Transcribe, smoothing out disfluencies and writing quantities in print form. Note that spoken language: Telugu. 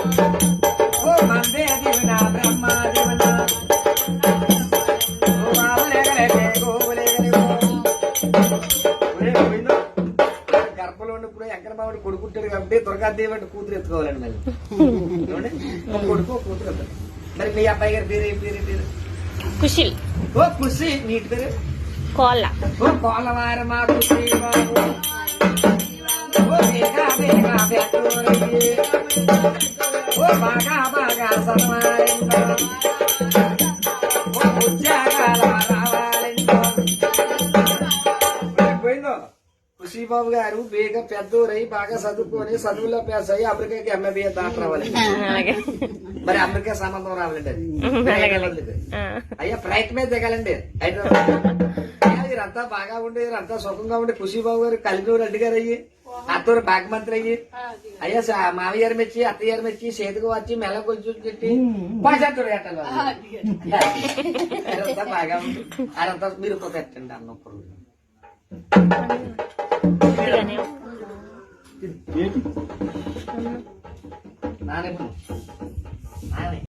ఓ మందే దివనా బ్రహ్మ దివనా ఓ బాబలేగలేగే గోబలేగలే గర్భంలో ఉన్నప్పుడు వెంకట బాబుడు కొడుకుంటాడు కాబట్టి దుర్గాదేవి కూతురు ఎత్తుకోవాలండి మళ్ళీ కొడుకు కూతురు ఎత్తాడు. మరి మీ అబ్బాయి గారి పేరు ఏం పేరు? ఖుషి. ఓ ఖుషి. నీటి పేరు కోళ్ళ. ఓ కోళ్ళవార మా ఖుషి బాబు. ఓ బేగా బేగా బెట్టూరయ్యి. ఓ బాగా బాగా సన్మారిందో. ఓ ఉద్యోగాల రావాలిందో. పోయిందో ఖుషీబాబు గారు బేగా పెద్దోరై బాగా చదువుకొని చదువులో పాస్ అయ్యి అమెరికాకి ఎంబీబీఎస్ దాటి రావాలి. మరి అమెరికా సంబంధం రావాలండి అది. అయ్యా ఫ్లైట్ మీద దిగాలండి హైదరాబాద్. వీరంతా బాగా ఉండి వీరంతా సుఖంగా ఉండి ఖుషీబాబు గారు కలిపూరు రెడ్డి గారు అయ్యి అత్తూరు బాగమంత్రి అయ్యి అయ్యా మామయ్యారు మెచ్చి అత్తయ్యారు మెచ్చి చేతికి వచ్చి మెల్ల కొంచెం చెట్టి పాసేత్తూరు కట్టాలి. వీరంతా బాగా ఉంది. అరంతా మీరు పెట్టండి అన్నప్పుడు నానే